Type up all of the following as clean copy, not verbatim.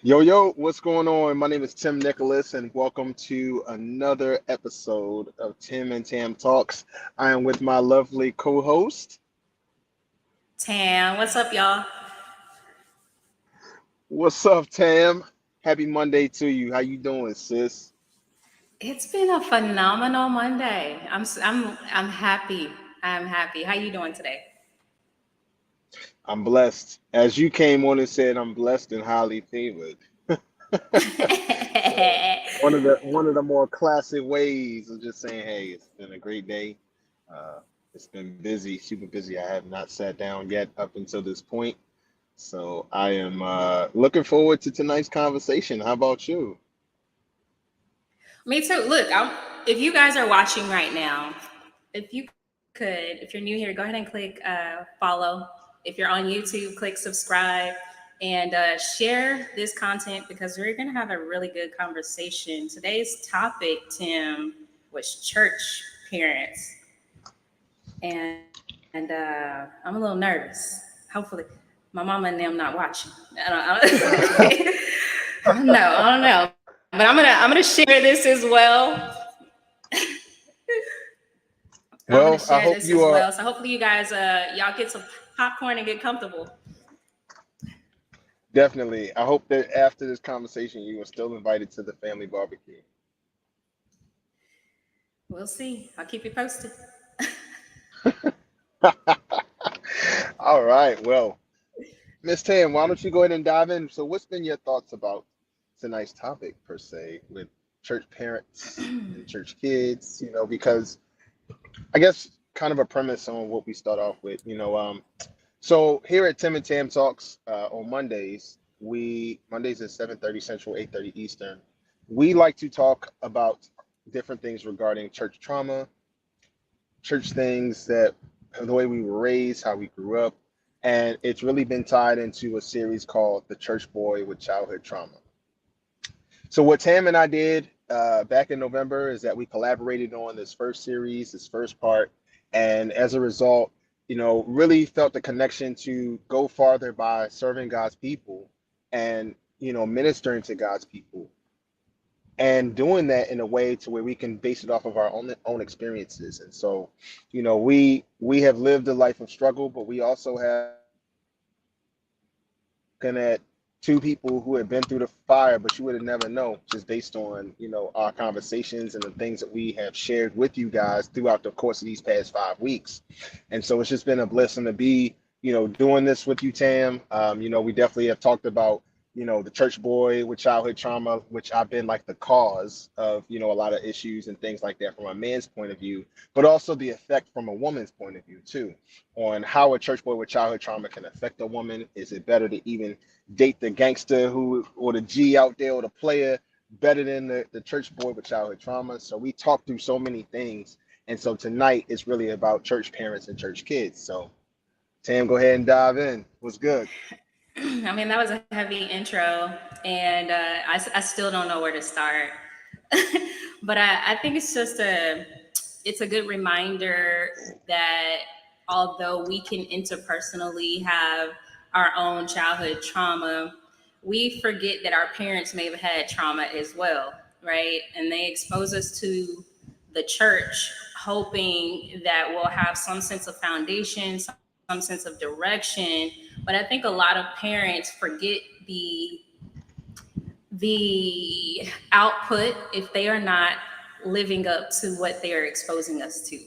Yo, what's going on? My name is Tim Nicholas, and welcome to another episode of Tim and Tam Talks. I am with my lovely co-host. Tam, what's up, y'all? What's up, Tam? Happy Monday to you. How you doing, sis? It's been a phenomenal Monday. I'm happy. I'm happy. How you doing today? I'm blessed. As you came on and said, I'm blessed and highly favored. So one of the more classic ways of just saying, hey, it's been a great day. It's been busy, super busy. I have not sat down yet up until this point. So I am looking forward to tonight's conversation. How about you? Me too. Look, if you guys are watching right now, if you could, if you're new here, go ahead and click follow. If you're on YouTube, click subscribe and share this content because we're going to have a really good conversation. Today's topic, Tim, was church parents. And I'm a little nervous. Hopefully, my mama and them not watching. I don't know, but I'm gonna share this as well. I'm gonna Well, share I this hope as you well. So are hopefully you guys y'all get some popcorn and get comfortable. definitely. I hope that after this conversation, you are still invited to the family barbecue. We'll see. I'll keep you posted. All right. Well, Miss Tam, why don't you go ahead and dive in? So, what's been your thoughts about tonight's topic per se with church parents and church kids? Because I guess kind of a premise on what we start off with. So here at Tim and Tam Talks on Mondays is 7:30 Central, 8:30 Eastern. We like to talk about different things regarding church trauma, church things that the way we were raised, how we grew up, and it's really been tied into a series called The Church Boy with Childhood Trauma. So what Tam and I did back in November is that we collaborated on this first series, this first part, and as a result, really felt the connection to go farther by serving God's people and ministering to God's people and doing that in a way to where we can base it off of our own experiences. And so, we have lived a life of struggle, but we also have looking at two people who have been through the fire, but you would have never know just based on, our conversations and the things that we have shared with you guys throughout the course of these past 5 weeks. And so it's just been a blessing to be, doing this with you, Tam. We definitely have talked about, the church boy with childhood trauma, which I've been like the cause of, a lot of issues and things like that from a man's point of view, but also the effect from a woman's point of view too on how a church boy with childhood trauma can affect a woman. Is it better to even date the gangster who or the G out there or the player better than the church boy with childhood trauma? So we talked through so many things. And so tonight it's really about church parents and church kids. So Tam, go ahead and dive in. What's good? I mean, that was a heavy intro, and I still don't know where to start. But I think it's a good reminder that although we can interpersonally have our own childhood trauma, we forget that our parents may have had trauma as well, right? And they expose us to the church, hoping that we'll have some sense of foundation, some sense of direction. But I think a lot of parents forget the output if they are not living up to what they are exposing us to.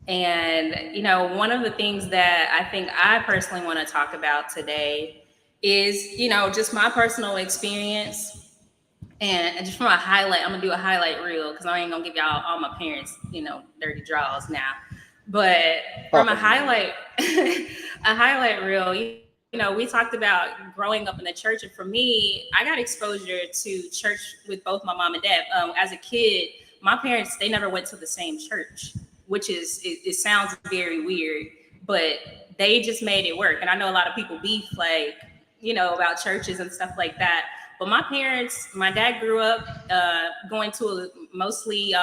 And, one of the things that I think I personally want to talk about today is, just my personal experience. And just from a highlight, I'm gonna do a highlight reel because I ain't gonna give y'all all my parents, dirty draws now. But from a Oh man. highlight, a highlight reel, we talked about growing up in the church, and for me, I got exposure to church with both my mom and dad. As a kid, my parents they never went to the same church, which it sounds very weird, but they just made it work. And I know a lot of people beef like about churches and stuff like that. But my dad grew up going to a mostly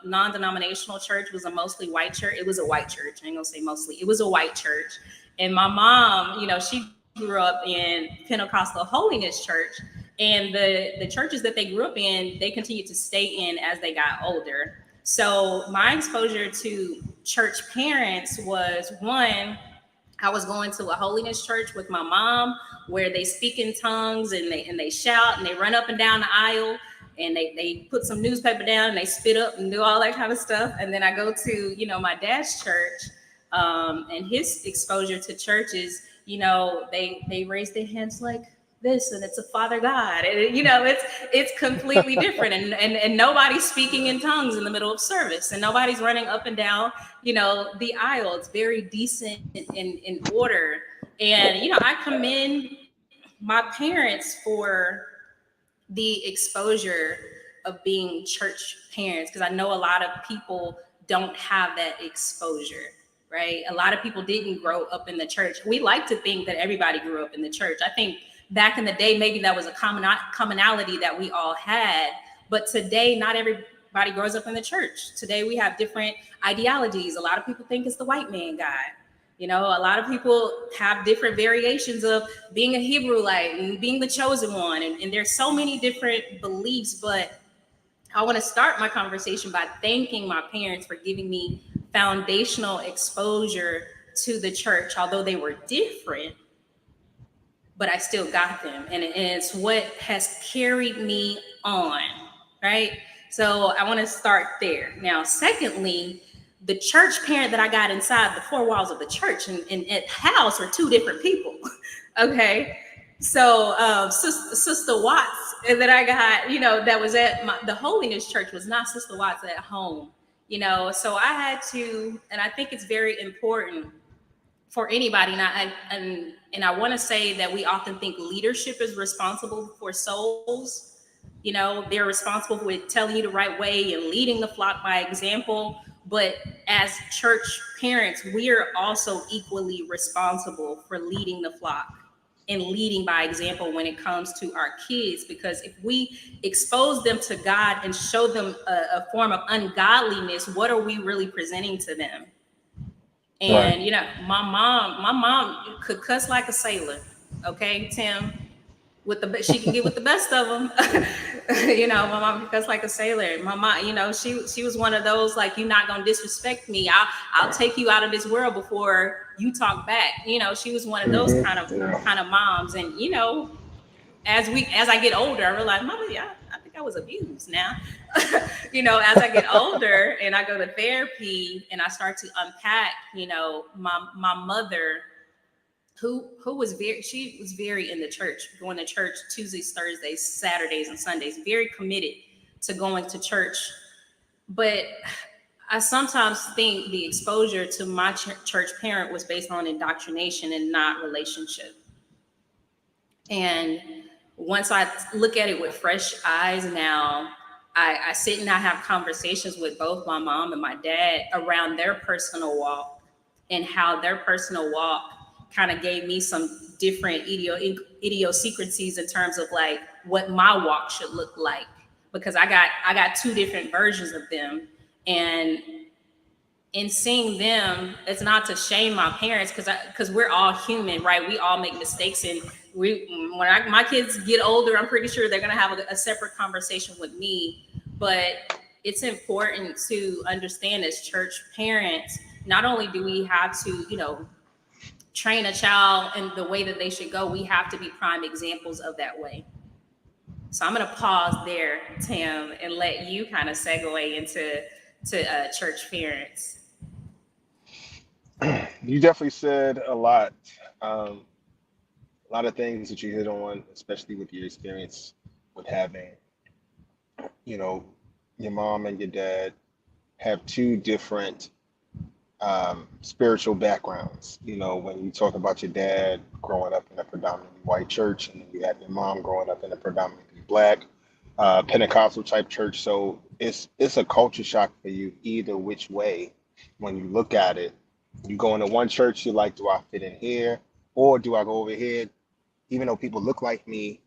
non-denominational church. It was a mostly white church. It was a white church. I ain't gonna say mostly. It was a white church. And my mom, she grew up in Pentecostal Holiness Church. And the churches that they grew up in, they continued to stay in as they got older. So my exposure to church parents was, one, I was going to a holiness church with my mom where they speak in tongues and they shout and they run up and down the aisle and they put some newspaper down and they spit up and do all that kind of stuff. And then I go to, my dad's church, and his exposure to churches, they raise their hands like this, and it's a Father God, and it's completely different, and nobody's speaking in tongues in the middle of service, and nobody's running up and down, the aisle. It's very decent in order, and I commend my parents for the exposure of being church parents, because I know a lot of people don't have that exposure, right? A lot of people didn't grow up in the church. We like to think that everybody grew up in the church. I think back in the day, maybe that was a commonality that we all had. But today, not everybody grows up in the church. Today, we have different ideologies. A lot of people think it's the white man God. A lot of people have different variations of being a Hebrewite and being the chosen one. And there's so many different beliefs, but I want to start my conversation by thanking my parents for giving me foundational exposure to the church, although they were different, but I still got them. And it's what has carried me on, right? So I want to start there. Now, secondly, the church parent that I got inside the four walls of the church and at house are two different people. Okay. So Sister Watts that I got, that was at the Holiness Church was not Sister Watts at home, so I had to, and I think it's very important for anybody. And I want to say that we often think leadership is responsible for souls. They're responsible with telling you the right way and leading the flock by example. But as church parents, we are also equally responsible for leading the flock and leading by example when it comes to our kids. Because if we expose them to God and show them a form of ungodliness, what are we really presenting to them? Right. And my mom could cuss like a sailor. Okay, Tim, she can get with the best of them. My mom could cuss like a sailor. My mom, she was one of those, like, you're not gonna disrespect me. I'll take you out of this world before you talk back. She was one of those kind of Yeah. kind of moms. And as I get older, I realize, Mama, yeah, I think I was abused now. As I get older and I go to therapy and I start to unpack, my mother, who was she was very in the church, going to church Tuesdays, Thursdays, Saturdays, and Sundays, very committed to going to church. But I sometimes think the exposure to my church parent was based on indoctrination and not relationship. And once I look at it with fresh eyes now, I sit and I have conversations with both my mom and my dad around their personal walk and how their personal walk kind of gave me some different idiosyncrasies in terms of like what my walk should look like, because I got two different versions of them. And in seeing them, it's not to shame my parents, because we're all human, right? We all make mistakes, and my kids get older, I'm pretty sure they're gonna have a separate conversation with me. But it's important to understand, as church parents, not only do we have to, train a child in the way that they should go, we have to be prime examples of that way. So I'm gonna pause there, Tim, and let you kind of segue into church parents. You definitely said a lot. A lot of things that you hit on, especially with your experience with having, you know, your mom and your dad have two different spiritual backgrounds. When you talk about your dad growing up in a predominantly white church, and then you have your mom growing up in a predominantly black Pentecostal type church. So it's a culture shock for you either which way. When you look at it, you go into one church, you're like, do I fit in here, or do I go over here? Even though people look like me,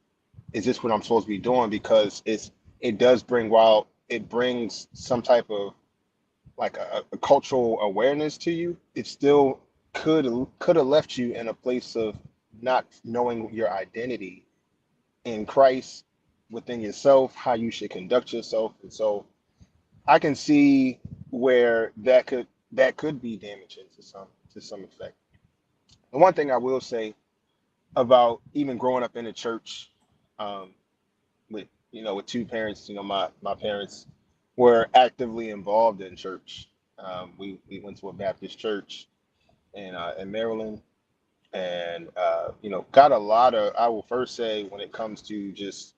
is this what I'm supposed to be doing? Because it does bring, while it brings some type of like a cultural awareness to you, it still could have left you in a place of not knowing your identity in Christ within yourself, how you should conduct yourself. And so I can see where that could be damaging to some effect. The one thing I will say about even growing up in the church, um, with two parents, my parents were actively involved in church. We went to a Baptist church in Maryland, and got a lot of. I will first say when it comes to just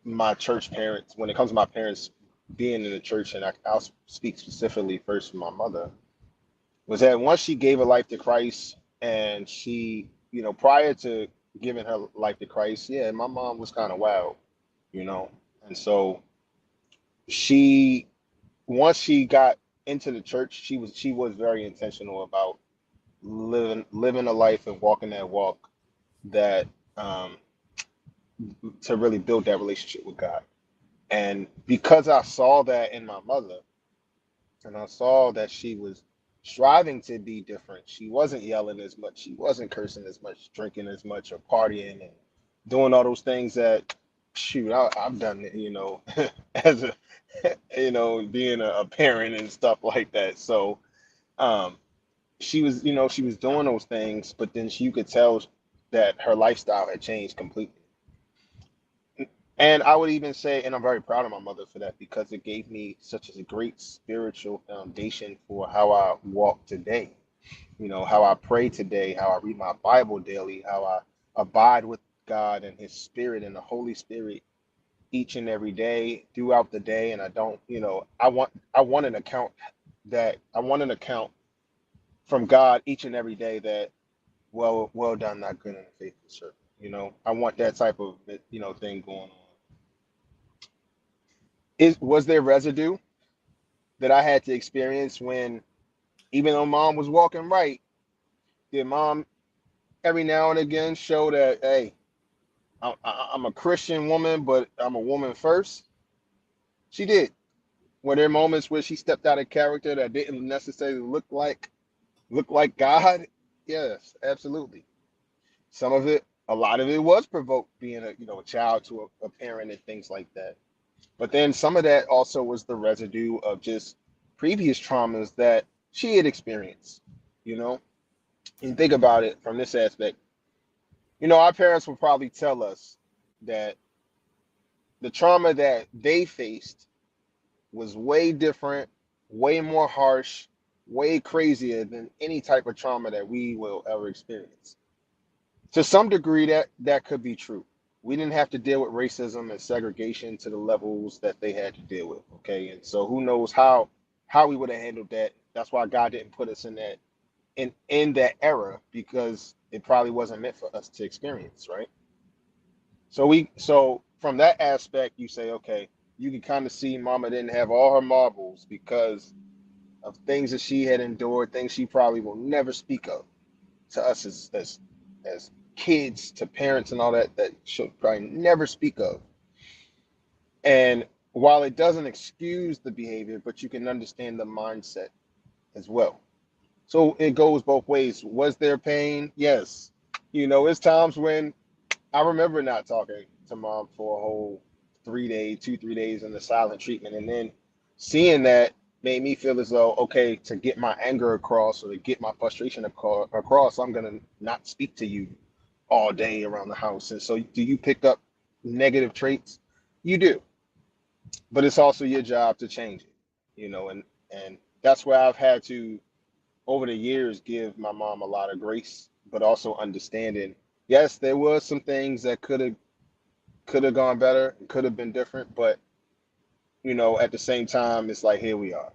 my church parents, when it comes to my parents being in the church, and I'll speak specifically first for my mother, was that once she gave her life to Christ, and she, prior to giving her life to Christ, yeah, my mom was kind of wild, you know, and so she, once she got into the church, she was very intentional about living a life and walking that walk that um, to really build that relationship with God. And because I saw that in my mother, and I saw that she was striving to be different. She wasn't yelling as much. She wasn't cursing as much, drinking as much, or partying and doing all those things that, shoot, I've done it, as a, being a parent and stuff like that. So, um, she was doing those things, but then you could tell that her lifestyle had changed completely. And I would even say, and I'm very proud of my mother for that because it gave me such a great spiritual foundation for how I walk today. How I pray today, how I read my Bible daily, how I abide with God and His Spirit and the Holy Spirit each and every day throughout the day. And I don't, I want an account from God each and every day that, well done, not good and faithful servant. I want that type of thing going on. Was there residue that I had to experience when, even though mom was walking right, did mom every now and again show that, hey, I'm a Christian woman, but I'm a woman first? She did. Were there moments where she stepped out of character that didn't necessarily look like God? Yes, absolutely. Some of it, a lot of it was provoked being a child to a parent and things like that. But then some of that also was the residue of just previous traumas that she had experienced, you know? And think about it from this aspect. Our parents would probably tell us that the trauma that they faced was way different, way more harsh, way crazier than any type of trauma that we will ever experience. To some degree, that could be true. We didn't have to deal with racism and segregation to the levels that they had to deal with. Okay, and so who knows how we would have handled that. That's why God didn't put us in that era, because it probably wasn't meant for us to experience, right? So from that aspect, you say, okay, you can kind of see Mama didn't have all her marbles because of things that she had endured, things she probably will never speak of to us as kids, to parents and all that she'll probably never speak of. And while it doesn't excuse the behavior, but you can understand the mindset as well. So it goes both ways. Was there pain? Yes. It's times when I remember not talking to mom for a whole 3 days, 2, 3 days in the silent treatment. And then seeing that made me feel as though, okay, to get my anger across or to get my frustration across, I'm going to not speak to you all day around the house. And so, do you pick up negative traits? You do, but it's also your job to change it, and that's where I've had to, over the years, give my mom a lot of grace, but also understanding. Yes, there was some things that could have gone better, could have been different, but at the same time, it's like, here we are.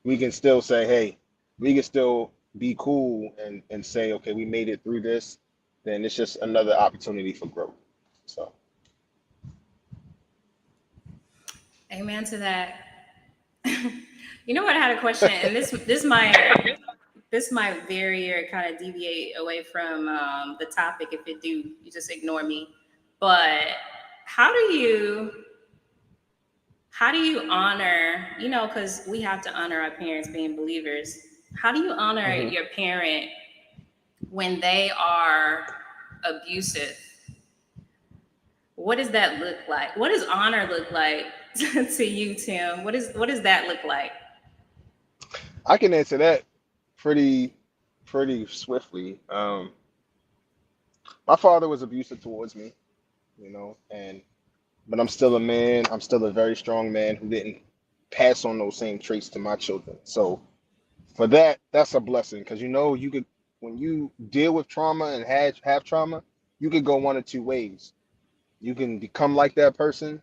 We can still say, hey, we can still be cool and say, okay, we made it through this. Then it's just another opportunity for growth. So, Amen to that. You know what? I had a question, and this might vary or kind of deviate away from the topic. If it do, you just ignore me. But how do you how do you honor? Because we have to honor our parents being believers. How do you honor mhm. your parent when they are abusive? What does that look like? What does honor look like to you, Tim? What does that look like? I can answer that pretty pretty swiftly. My father was abusive towards me, and but I'm still a man. I'm still a very strong man who didn't pass on those same traits to my children. So for that, that's a blessing because you could when you deal with trauma and have trauma, you could go one or two ways. You can become like that person,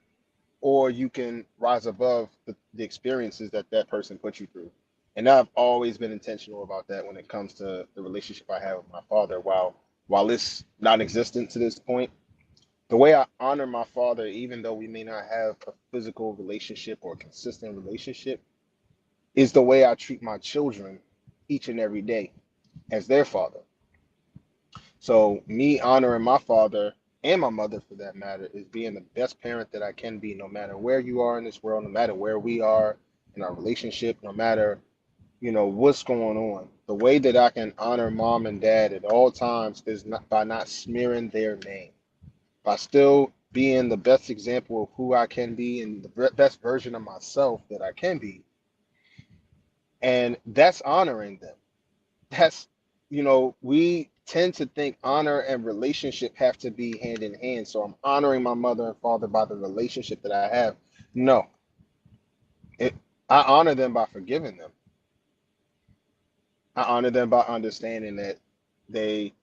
or you can rise above the experiences that that person put you through. And I've always been intentional about that when it comes to the relationship I have with my father. While it's non-existent to this point, the way I honor my father, even though we may not have a physical relationship or a consistent relationship, is the way I treat my children each and every day as their father. So me honoring my father and my mother for that matter is being the best parent that I can be, no matter where you are in this world, no matter where we are in our relationship, no matter, what's going on. The way that I can honor mom and dad at all times is not by not smearing their name, by still being the best example of who I can be and the best version of myself that I can be. And that's honoring them. That's we tend to think honor and relationship have to be hand in hand, so I'm honoring my mother and father by the relationship that I have. No, it I honor them by forgiving them. I honor them by understanding that they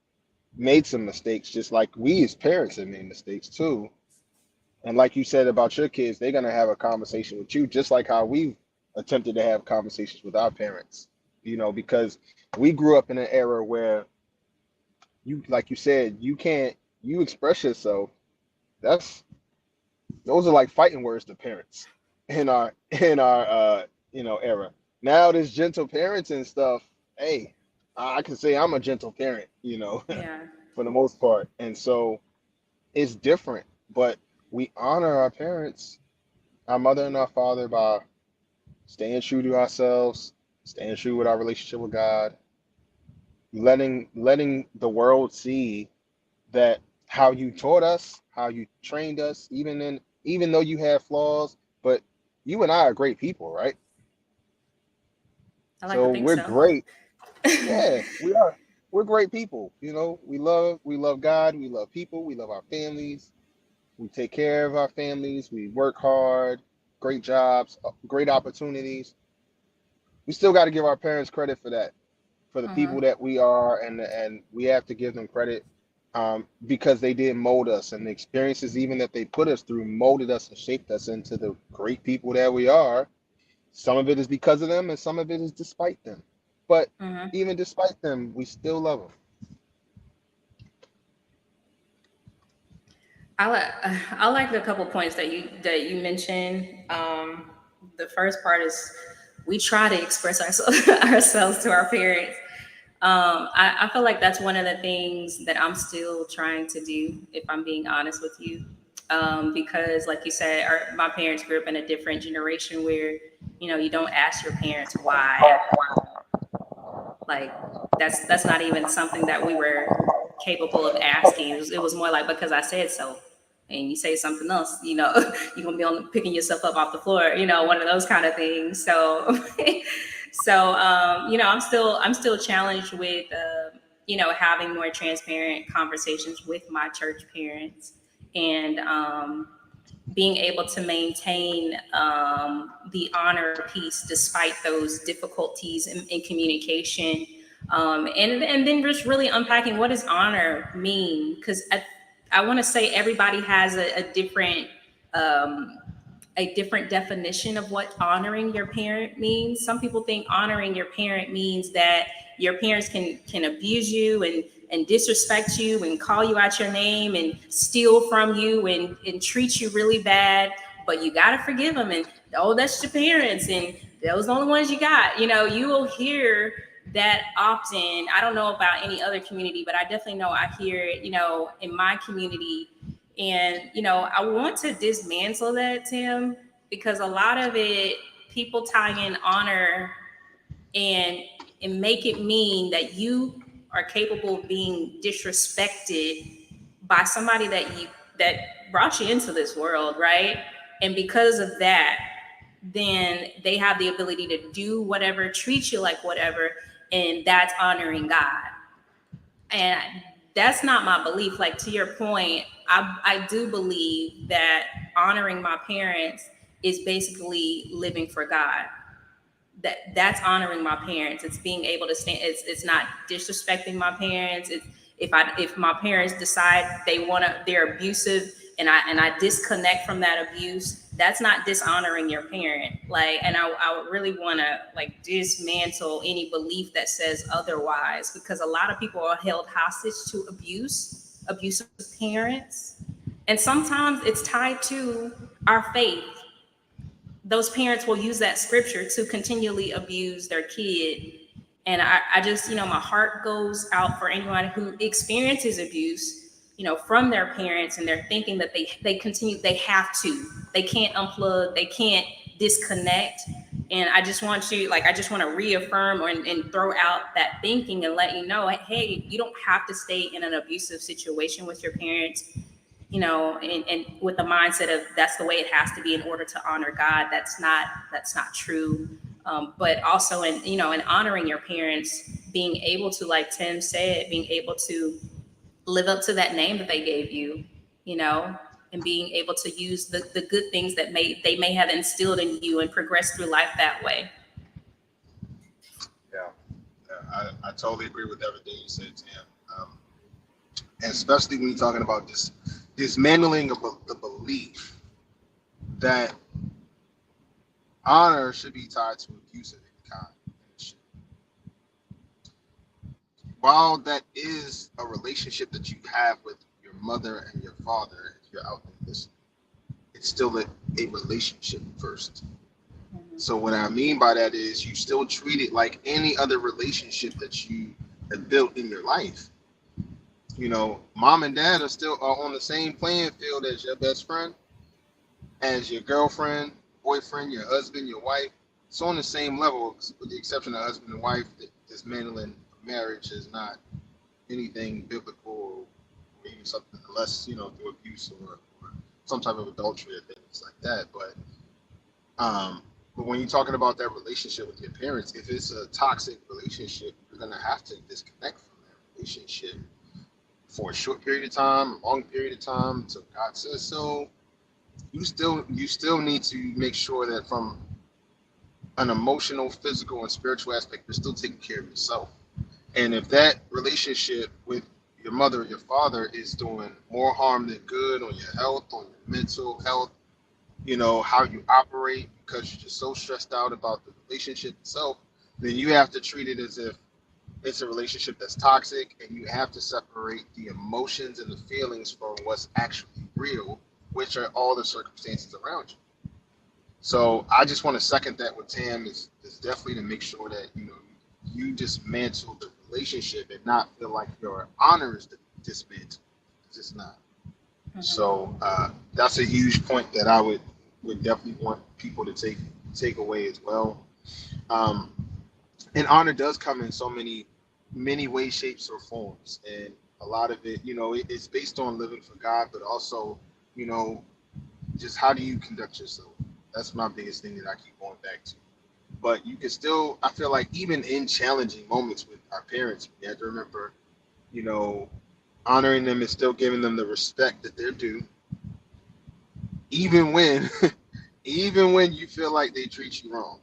made some mistakes, just like we as parents have made mistakes too. And like you said about your kids, they're gonna have a conversation with you just like how we've attempted to have conversations with our parents, because we grew up in an era where you like you said, you express yourself. That's those are like fighting words to parents in our era. Now there's gentle parents and stuff. Hey, I can say I'm a gentle parent, Yeah. for the most part. And so it's different, but we honor our parents, our mother and our father, by staying true to ourselves, staying true with our relationship with God, letting the world see that how you taught us, how you trained us, even though you have flaws, but you and I are great people, right? I like to So think we're so. great. Yeah, we are. We're great people. We love God, we love people, we love our families, we take care of our families, we work hard, great jobs, great opportunities. We still got to give our parents credit for that, for the Uh-huh. people that we are, and we have to give them credit, because they did mold us, and the experiences even that they put us through molded us and shaped us into the great people that we are. Some of it is because of them, and some of it is despite them. But Uh-huh. even despite them, we still love them. I like the couple points that you mentioned. The first part is we try to express ourselves ourselves to our parents. I feel like that's one of the things that I'm still trying to do, if I'm being honest with you. Because, like you said, my parents grew up in a different generation where, you don't ask your parents why. Like that's not even something that we were capable of asking. It was more like because I said so. And you say something else, you're gonna be on picking yourself up off the floor, one of those kind of things. So, I'm still challenged with, having more transparent conversations with my church parents, and being able to maintain the honor piece despite those difficulties in communication, and then just really unpacking what does honor mean, because I want to say everybody has um, a different definition of what honoring your parent means. Some people think honoring your parent means that your parents can abuse you and disrespect you and call you out your name and steal from you and treat you really bad, but you got to forgive them, and oh, that's your parents and those are the only ones you got. You will hear that often. I don't know about any other community, but I definitely know I hear it, in my community. And, I want to dismantle that, Tim, because a lot of it, people tie in honor and make it mean that you are capable of being disrespected by somebody that brought you into this world, right? And because of that, then they have the ability to do whatever, treat you like whatever, and that's honoring God. And that's not my belief. Like, to your point, I do believe that honoring my parents is basically living for God. That's honoring my parents. It's being able to stand. It's not disrespecting my parents. It's if my parents decide they're abusive, and I disconnect from that abuse, that's not dishonoring your parent. Like, and I really want to like dismantle any belief that says otherwise, because a lot of people are held hostage to abusive parents, and sometimes it's tied to our faith. Those parents will use that scripture to continually abuse their kid. And I just, my heart goes out for anyone who experiences abuse, from their parents, and they're thinking that they have to, they can't unplug, they can't disconnect. And I just want to reaffirm and throw out that thinking and let you know, hey, you don't have to stay in an abusive situation with your parents, and with the mindset of that's the way it has to be in order to honor God. That's not true. But also, in honoring your parents, being able to, like Tim said, being able to live up to that name that they gave you, you know, and being able to use the good things that they may have instilled in you and progress through life that way. Yeah, yeah, I totally agree with everything you said, Tim. And especially when you're talking about this dismantling of the belief that honor should be tied to abuse of any kind. While that is a relationship that you have with your mother and your father, if you're out there listening, it's still a relationship first. So what I mean by that is you still treat it like any other relationship that you have built in your life. Mom and dad are on the same playing field as your best friend, as your girlfriend, boyfriend, your husband, your wife. It's on the same level, with the exception of husband and wife. That dismantling marriage is not anything biblical, or even something unless through abuse, or some type of adultery or things like that. But when you're talking about that relationship with your parents, if it's a toxic relationship, you're gonna have to disconnect from that relationship for a short period of time, a long period of time, until God says so. You still need to make sure that from an emotional, physical, and spiritual aspect, you're still taking care of yourself. And if that relationship with your mother or your father is doing more harm than good on your health, on your mental health, how you operate because you're just so stressed out about the relationship itself, then you have to treat it as if it's a relationship that's toxic, and you have to separate the emotions and the feelings from what's actually real, which are all the circumstances around you. So I just want to second that with Tam is definitely to make sure that you dismantle the relationship and not feel like your honor is dismantled. It's not. So that's a huge point that I would definitely want people to take away as well. Um, and honor does come in so many ways, shapes, or forms, and a lot of it, it's based on living for God, but also, you know, just how do you conduct yourself? That's my biggest thing that I keep going back to. But you can still, I feel like, even in challenging moments with our parents, we have to remember, you know, honoring them and still giving them the respect that they're due, even when, even when you feel like they treat you wrong.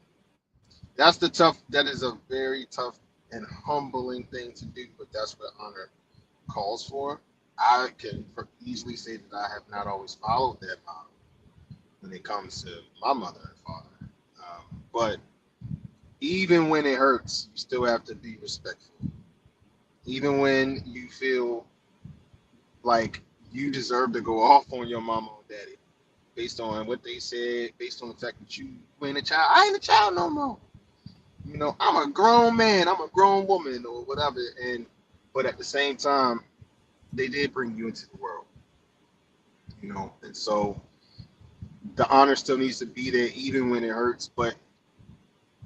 That is a very tough and humbling thing to do, but that's what honor calls for. I can easily say that I have not always followed that model when it comes to my mother and father. But even when it hurts, you still have to be respectful. Even when you feel like you deserve to go off on your mama or daddy based on what they said, based on the fact that you ain't a child. I ain't a child no more. I'm a grown man, I'm a grown woman, or whatever. But at the same time, they did bring you into the world, and so the honor still needs to be there even when it hurts. But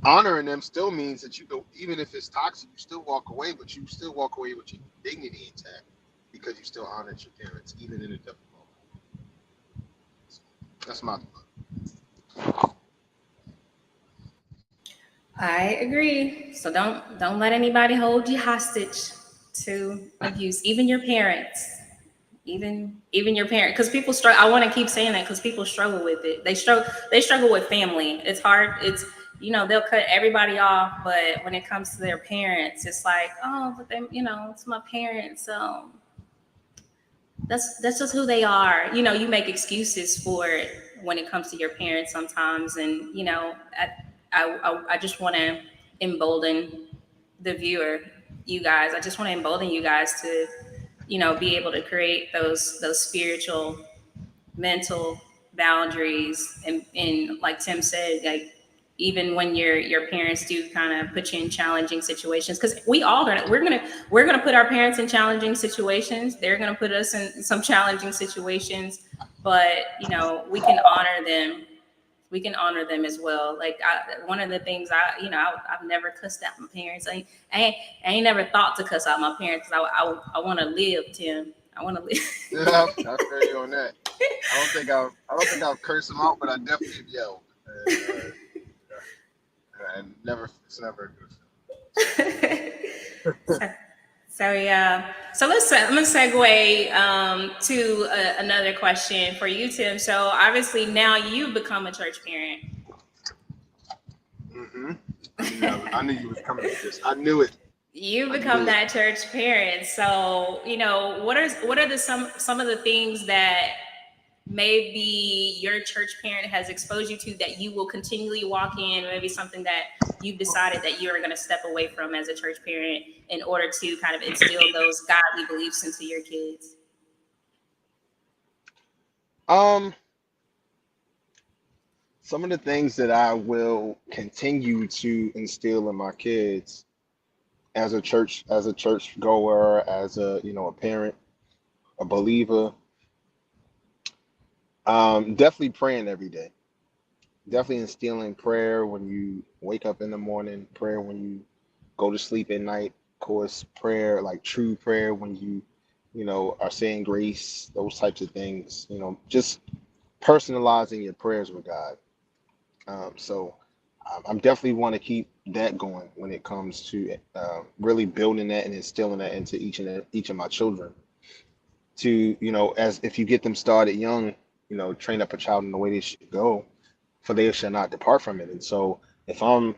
honoring them still means that you go, even if it's toxic, you still walk away, but you still walk away with your dignity intact because you still honored your parents, even in a difficult moment. That's my. I agree. So don't let anybody hold you hostage to abuse, even your parents. Even your parent, because people struggle. I want to keep saying that because people struggle with it. They struggle with family. It's hard. It's, they'll cut everybody off, but when it comes to their parents, it's like, oh, but they, it's my parents, so that's just who they are. You make excuses for it when it comes to your parents sometimes. And I just want to embolden the viewer, you guys. I just want to embolden you guys to, be able to create those spiritual, mental boundaries. And like Tim said, like, even when your parents do kind of put you in challenging situations, because we're gonna put our parents in challenging situations. They're gonna put us in some challenging situations, but we can honor them as well. Like, one of the things I've never cussed out my parents. I ain't never thought to cuss out my parents because I want to live, Tim. I want to live. Yeah, I feel you on that. I don't think I've cursed them out, but I definitely have yelled, and never. It's never a good feeling. So so, so yeah. So I'm gonna segue to another question for you, Tim. So obviously now you've become a church parent. hmm I knew you was coming with this. I knew it. You I become knew it. that church parent. So what are the some of the things that maybe your church parent has exposed you to that you will continually walk in, maybe something that you've decided that you're going to step away from as a church parent in order to kind of instill those godly beliefs into your kids? Um, some of the things that I will continue to instill in my kids as a church goer, as a parent, a believer, definitely praying every day. Definitely instilling prayer when you wake up in the morning, prayer when you go to sleep at night. Of course, prayer, like true prayer when you are saying grace, those types of things. Just personalizing your prayers with God. So I'm definitely want to keep that going when it comes to really building that and instilling that into each of my children. As if you get them started young, train up a child in the way they should go, for they shall not depart from it. And so if I'm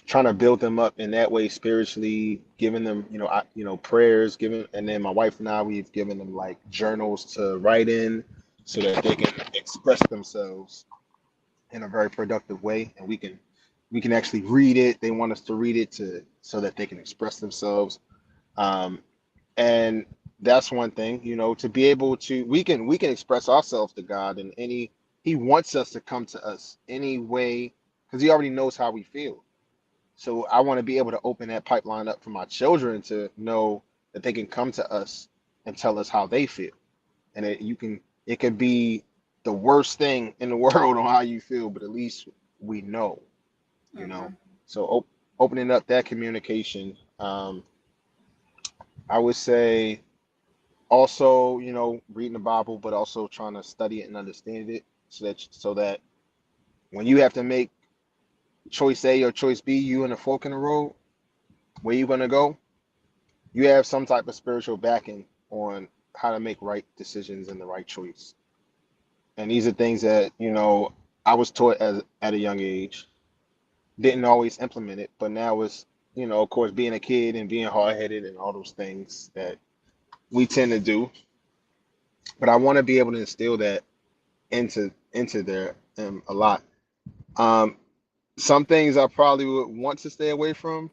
trying to build them up in that way spiritually, giving them, prayers, giving, and then my wife and I, we've given them like journals to write in so that they can express themselves in a very productive way, and we can actually read it. They want us to read it to so that they can express themselves. Um, and that's one thing, to be able to we can express ourselves to God in any. He wants us to come to us any way because he already knows how we feel. So I want to be able to open that pipeline up for my children to know that they can come to us and tell us how they feel. And it could be the worst thing in the world on how you feel, but at least we know, you know. Hmm. So opening up that communication, I would say also, reading the Bible, but also trying to study it and understand it so that when you have to make choice A or choice B, you in a fork in the road, where you gonna go, you have some type of spiritual backing on how to make right decisions and the right choice. And these are things that, I was taught at a young age, didn't always implement it, but now it's, of course, being a kid and being hard headed and all those things that we tend to do. But I want to be able to instill that into there a lot. Um, some things I probably would want to stay away from.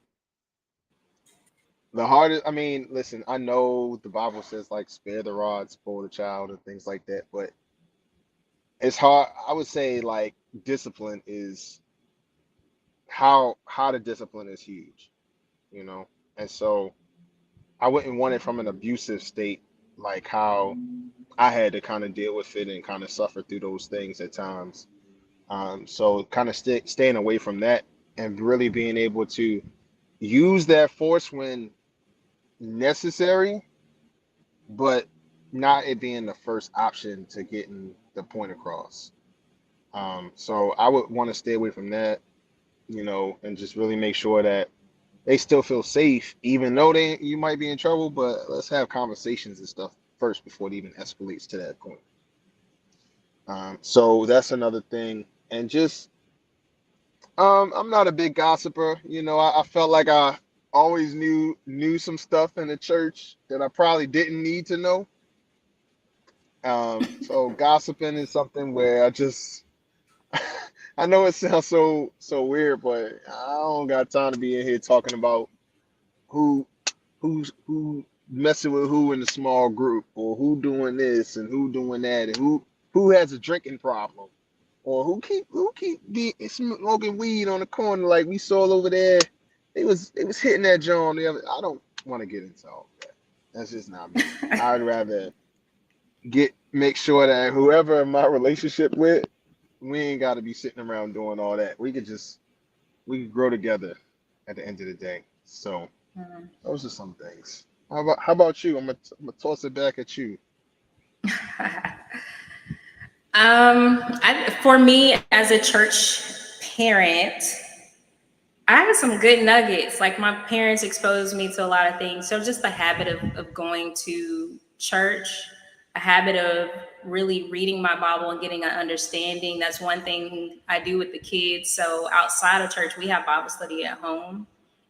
The hardest, I mean, listen, I know the Bible says like spare the rod, spoil the child, and things like that, but it's hard. I would say like discipline is how to discipline is huge, you know. And so I wouldn't want it from an abusive state, like how I had to kind of deal with it and kind of suffer through those things at times. So kind of staying away from that and really being able to use that force when necessary, but not it being the first option to getting the point across. So I would want to stay away from that, you know, and just really make sure that they still feel safe, even though they you might be in trouble. But let's have conversations and stuff first before it even escalates to that point. So that's another thing. And just I'm not a big gossiper. You know, I felt like I always knew some stuff in the church that I probably didn't need to know. So gossiping is something where I just I know it sounds so weird, but I don't got time to be in here talking about who who messing with who in the small group, or who doing this and who doing that, and who has a drinking problem, or who keep be smoking weed on the corner like we saw over there. They was hitting that joint the other. I don't want to get into all that. That's just not me. I'd rather make sure that whoever in my relationship with, we ain't got to be sitting around doing all that. We could grow together at the end of the day. So those are some things. How about you? I'm gonna toss it back at you. For me as a church parent, I have some good nuggets. Like my parents exposed me to a lot of things. So just the habit of going to church, a habit of really reading my Bible and getting an understanding. That's one thing I do with the kids. So outside of church, we have Bible study at home.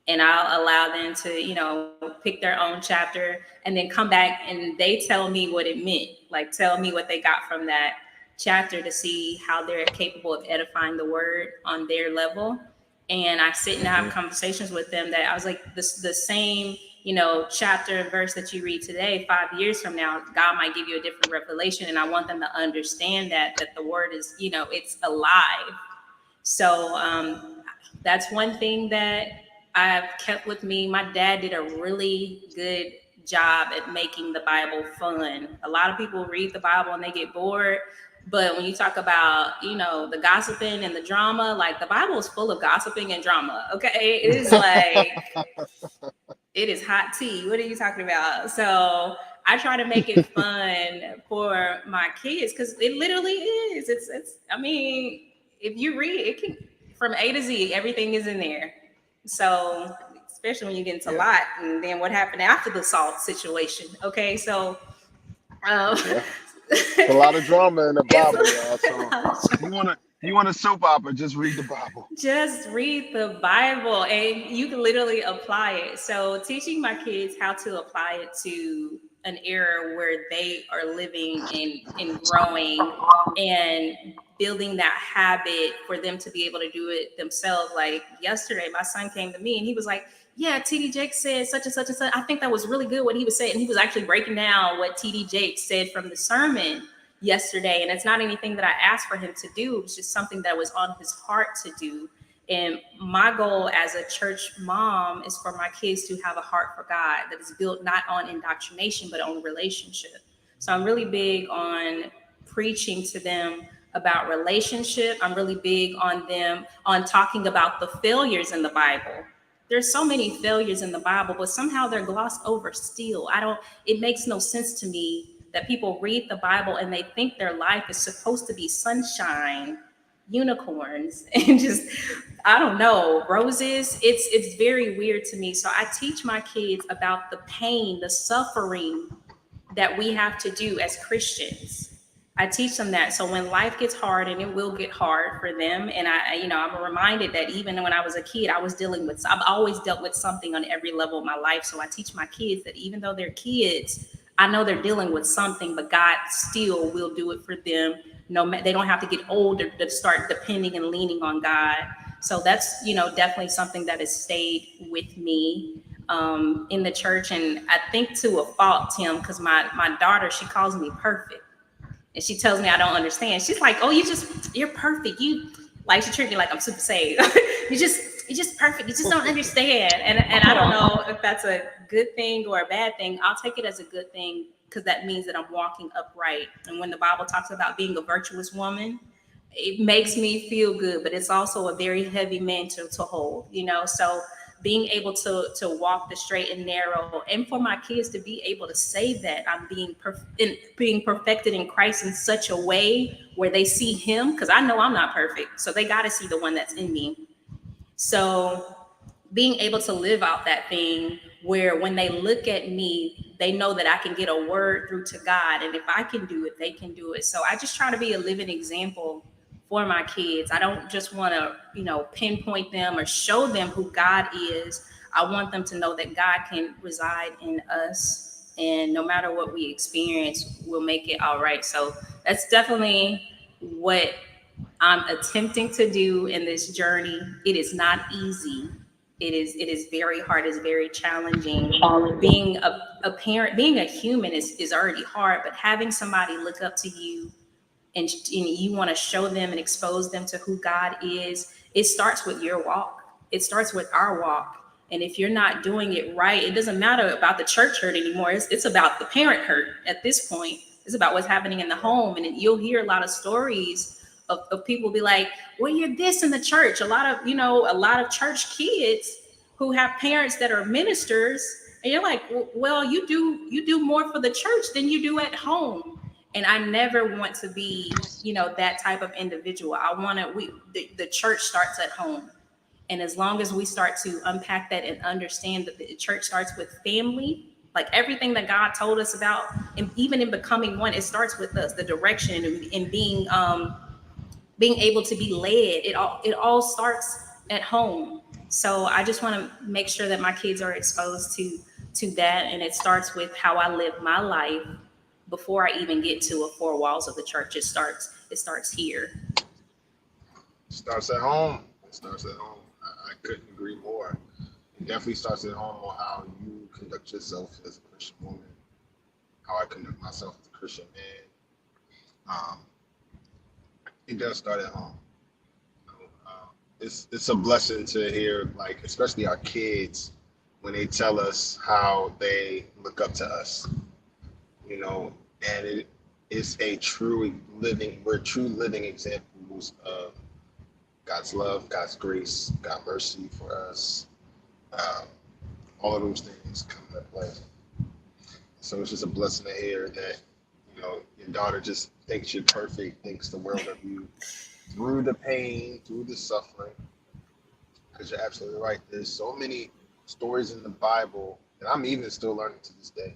And I'll allow them to, pick their own chapter and then come back and they tell me what it meant. Like tell me what they got from that chapter to see how they're capable of edifying the word on their level. And I sit and have Hmm. conversations with them that I was like, the same, chapter and verse that you read today, 5 years from now, God might give you a different revelation. And I want them to understand that the word is, it's alive. So that's one thing that I've kept with me. My dad did a really good job at making the Bible fun. A lot of people read the Bible and they get bored. But when you talk about, the gossiping and the drama, like the Bible is full of gossiping and drama. Okay. It is like, it is hot tea. What are you talking about? So I try to make it fun for my kids because it literally is. I mean, if you read it, can from A to Z, everything is in there. So especially when you get into Yeah, Lot and then what happened after the salt situation. Okay, so um, yeah. It's a lot of drama in the Bible, y'all. So it's you want a soap opera? Just read the Bible. just read the Bible and you can literally apply it. So, teaching my kids how to apply it to an era where they are living and growing and building that habit for them to be able to do it themselves. Like yesterday, my son came to me and he was like, yeah, TD Jake said such and such and such. I think that was really good what he was saying. And he was actually breaking down what TD Jake said from the sermon yesterday. And it's not anything that I asked for him to do. It was just something that was on his heart to do. And my goal as a church mom is for my kids to have a heart for God that is built not on indoctrination, but on relationship. So I'm really big on preaching to them about relationship. I'm really big on them on talking about the failures in the Bible. There's so many failures in the Bible, but somehow they're glossed over still. It makes no sense to me that people read the Bible and they think their life is supposed to be sunshine, unicorns, and just, I don't know, roses. It's very weird to me. So I teach my kids about the pain, the suffering that we have to do as Christians. I teach them that. So when life gets hard, and it will get hard for them, and I'm reminded that even when I was a kid, I've always dealt with something on every level of my life. So I teach my kids that even though they're kids, I know they're dealing with something, but God still will do it for them. No, they don't have to get older to start depending and leaning on God. So that's definitely something that has stayed with me in the church, and I think to a fault, Tim, because my daughter, she calls me perfect, and she tells me I don't understand. She's like, "Oh, you're perfect. You like she treat me like I'm super saved. You're just perfect. You just don't understand." And I don't know if that's a good thing or a bad thing. I'll take it as a good thing because that means that I'm walking upright. And when the Bible talks about being a virtuous woman, it makes me feel good, but it's also a very heavy mantle to hold. So being able to walk the straight and narrow, and for my kids to be able to say that I'm being perfected in Christ in such a way where they see Him, because I know I'm not perfect, so they got to see the one that's in me. So being able to live out that thing where when they look at me, they know that I can get a word through to God. And if I can do it, they can do it. So I just try to be a living example for my kids. I don't just want to, pinpoint them or show them who God is. I want them to know that God can reside in us. And no matter what we experience, we'll make it all right. So that's definitely what I'm attempting to do in this journey. It is not easy. It is very hard. It's very challenging. Being a parent, being a human is already hard, but having somebody look up to you, and you want to show them and expose them to who God is, it starts with your walk. It starts with our walk. And if you're not doing it right, it doesn't matter about the church hurt anymore. It's about the parent hurt at this point. It's about what's happening in the home. And you'll hear a lot of stories of people be like, well, you're this in the church. A lot of church kids who have parents that are ministers. And you're like, well, you do more for the church than you do at home. And I never want to be, that type of individual. I want to, the church starts at home. And as long as we start to unpack that and understand that the church starts with family, like everything that God told us about, and even in becoming one, it starts with us, the direction, and being able to be led. It all starts at home. So I just want to make sure that my kids are exposed to that, and it starts with how I live my life before I even get to the four walls of the church. It starts here. Starts at home. It starts at home. I couldn't agree more. It definitely starts at home on how you conduct yourself as a Christian woman, how I conduct myself as a Christian man. Um, it does start at home. It's a blessing to hear, like, especially our kids, when they tell us how they look up to us, you know, and it is a true we're true living examples of God's love, God's grace, God's mercy for us. Um, all of those things come into play. So it's just a blessing to hear that, your daughter just thinks you're perfect, thinks the world of you through the pain, through the suffering. Because you're absolutely right. There's so many stories in the Bible that I'm even still learning to this day.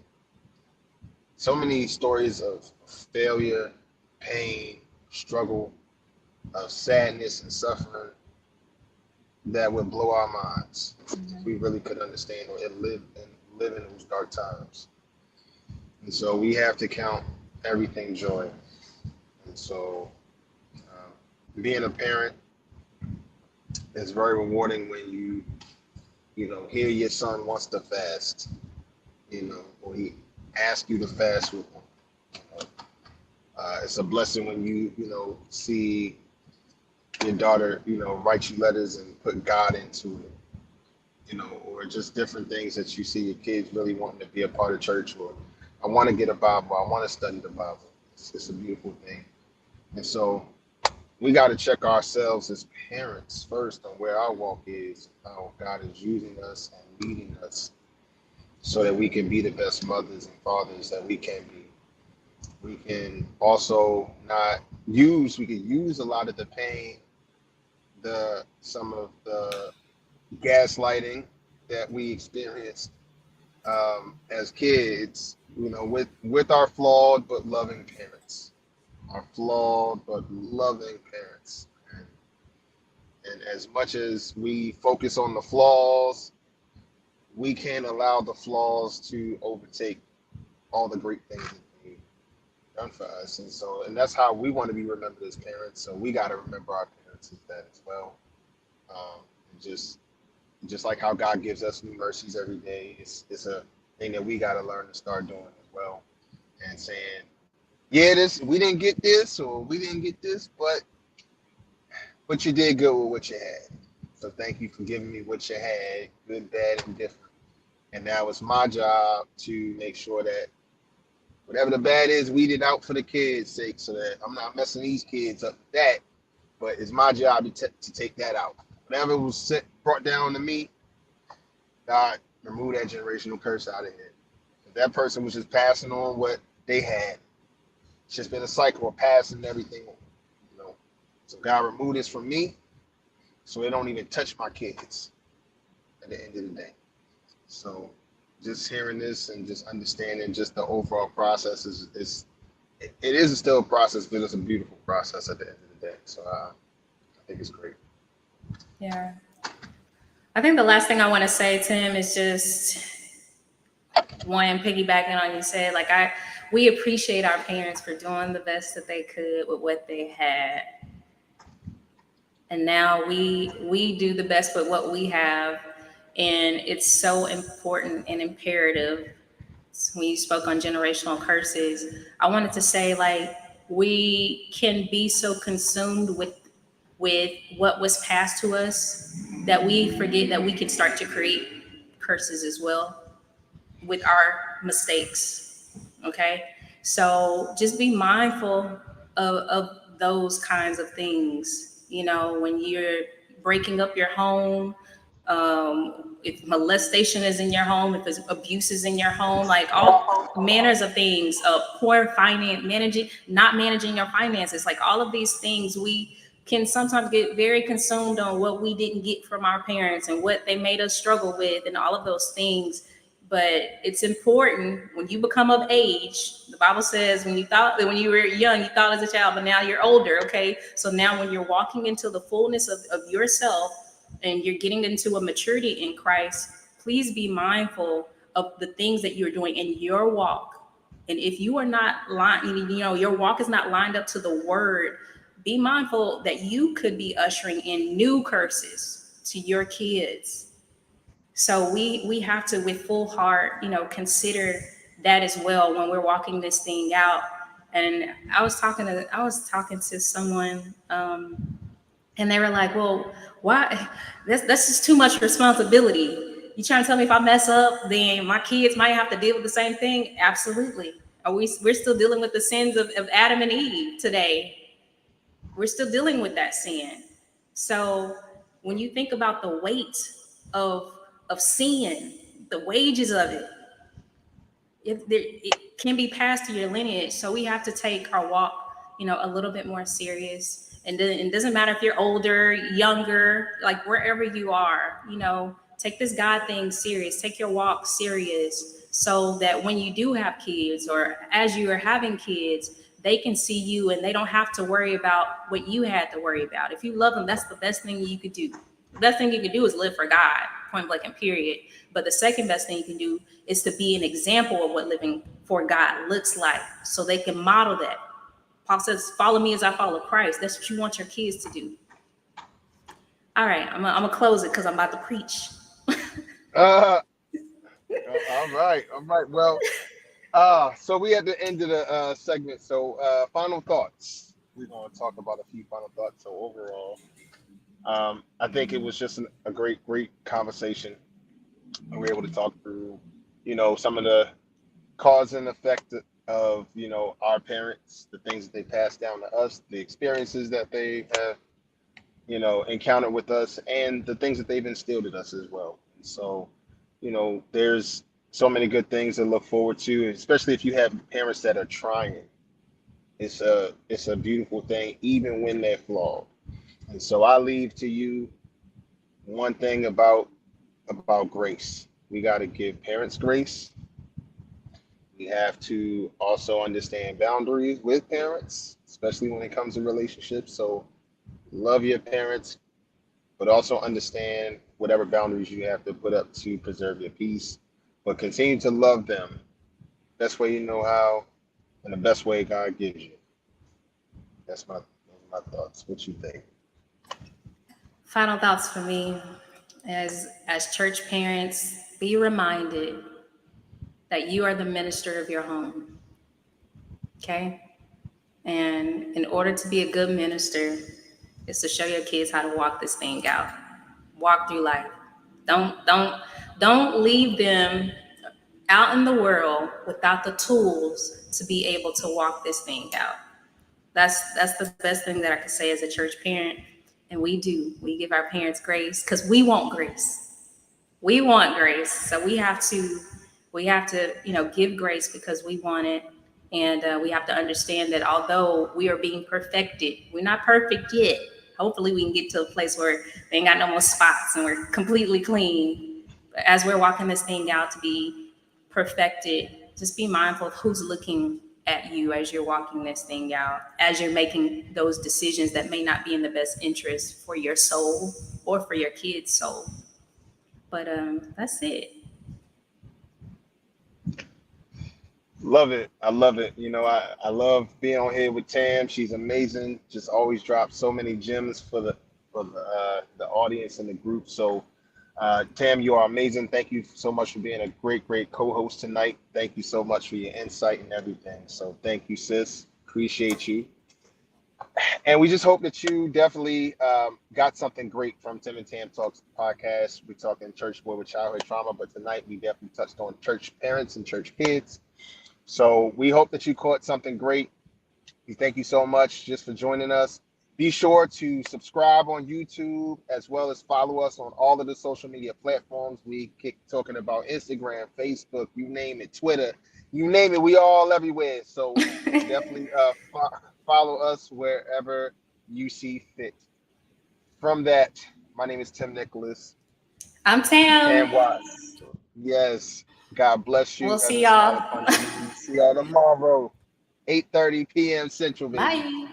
So many stories of failure, pain, struggle, of sadness and suffering that would blow our minds if we really could understand or live in those dark times. And so we have to count everything joy. And so being a parent is very rewarding when hear your son wants to fast, or he asks you to fast with him. You know? It's a blessing when see your daughter, write you letters and put God into it, or just different things that you see your kids really wanting to be a part of church, or I want to get a Bible, I want to study the Bible. It's a beautiful thing. And so we got to check ourselves as parents first on where our walk is, how God is using us and leading us so that we can be the best mothers and fathers that we can be. We can also we can use a lot of the pain, some of the gaslighting that we experienced as kids, with our flawed but loving parents, our flawed but loving parents. And as much as we focus on the flaws, we can't allow the flaws to overtake all the great things that they've done for us. And that's how we want to be remembered as parents. So we got to remember our parents as that as well. And just like how God gives us new mercies every day, it's a thing that we got to learn to start doing as well. And saying, yeah, we didn't get this, or we didn't get this, but you did good with what you had. So thank you for giving me what you had, good, bad, and different. And now it's my job to make sure that whatever the bad is, weed it out for the kids' sake, so that I'm not messing these kids up with that. But it's my job to take that out. Whatever was brought down to me, God, remove that generational curse out of here. If that person was just passing on what they had. It's just been a cycle of passing everything on, you know. So God, remove this from me, so it don't even touch my kids at the end of the day. So just hearing this and just understanding just the overall process is it is still a process, but it's a beautiful process at the end of the day. So I think it's great. Yeah. I think the last thing I want to say, Tim, is just one piggybacking on you said, like we appreciate our parents for doing the best that they could with what they had. And now we do the best with what we have. And it's so important and imperative. When you spoke on generational curses, I wanted to say, like, we can be so consumed with what was passed to us that we forget that we can start to create curses as well with our mistakes. Okay. So just be mindful of those kinds of things. You know, when you're breaking up your home, if molestation is in your home, if there's abuse is in your home, like all manners of things, poor finance, not managing your finances, like all of these things, we can sometimes get very consumed on what we didn't get from our parents and what they made us struggle with and all of those things. But it's important when you become of age. The Bible says when you thought that when you were young, you thought as a child, but now you're older. Okay. So now when you're walking into the fullness of yourself and you're getting into a maturity in Christ, please be mindful of the things that you're doing in your walk. And if you are not your walk is not lined up to the word, be mindful that you could be ushering in new curses to your kids. So we have to, with full heart, consider that as well when we're walking this thing out. And I was talking to someone, and they were like, "Well, why? That's just too much responsibility. You trying to tell me if I mess up, then my kids might have to deal with the same thing?" Absolutely. We're still dealing with the sins of Adam and Eve today. We're still dealing with that sin. So when you think about the weight of sin, the wages of it, it can be passed to your lineage. So we have to take our walk, a little bit more serious. And then it doesn't matter if you're older, younger, like wherever you are, take this God thing serious. Take your walk serious, so that when you do have kids, or as you are having kids, they can see you and they don't have to worry about what you had to worry about. If you love them, that's the best thing you could do. The best thing you can do is live for God, point blank and period. But the second best thing you can do is to be an example of what living for God looks like, so they can model that. Paul says, "Follow me as I follow Christ." That's what you want your kids to do. All right, I'm gonna close it because I'm about to preach. Uh, all right, all right. Well, so we at the end of the segment. So final thoughts. We're gonna talk about a few final thoughts. So overall, I think it was just a great conversation. We were able to talk through, some of the cause and effect of, our parents, the things that they passed down to us, the experiences that they have, encountered with us, and the things that they've instilled in us as well. So, there's so many good things to look forward to, especially if you have parents that are trying. It's a beautiful thing, even when they're flawed. And so I leave to you one thing about grace. We got to give parents grace. We have to also understand boundaries with parents, especially when it comes to relationships. So love your parents, but also understand whatever boundaries you have to put up to preserve your peace. But continue to love them best way you know how, and the best way God gives you. Those are my thoughts. What you think? Final thoughts for me, as church parents, be reminded that you are the minister of your home. Okay? And in order to be a good minister, is to show your kids how to walk this thing out. Walk through life. Don't leave them out in the world without the tools to be able to walk this thing out. That's the best thing that I could say as a church parent. And we give our parents grace because we want grace. we want grace, so we have to give grace because we want it. And we have to understand that although we are being perfected, we're not perfect yet. Hopefully we can get to a place where we ain't got no more spots and we're completely clean. But as we're walking this thing out to be perfected, just be mindful of who's looking at you as you're walking this thing out, as you're making those decisions that may not be in the best interest for your soul or for your kid's soul. But that's it. Love it. I love it. I love being on here with Tam. She's amazing. Just always drops so many gems for the audience and the group. So, Tam, you are amazing. Thank you so much for being a great co-host tonight. Thank you so much for your insight and everything. So, thank you, sis. Appreciate you. And we just hope that you definitely got something great from Tim and Tam Talks podcast. We're talking church boy with childhood trauma, but tonight we definitely touched on church parents and church kids. So we hope that you caught something great. We thank you so much just for joining us. Be sure to subscribe on YouTube as well as follow us on all of the social media platforms. We keep talking about Instagram, Facebook, you name it, Twitter, you name it. We all everywhere. So definitely follow us wherever you see fit. From that, my name is Tim Nicholas. I'm Tam. Tam Watts. Yes. God bless We'll you as see a smile y'all. upon you. See y'all tomorrow, 8:30 p.m. Central, baby. Bye.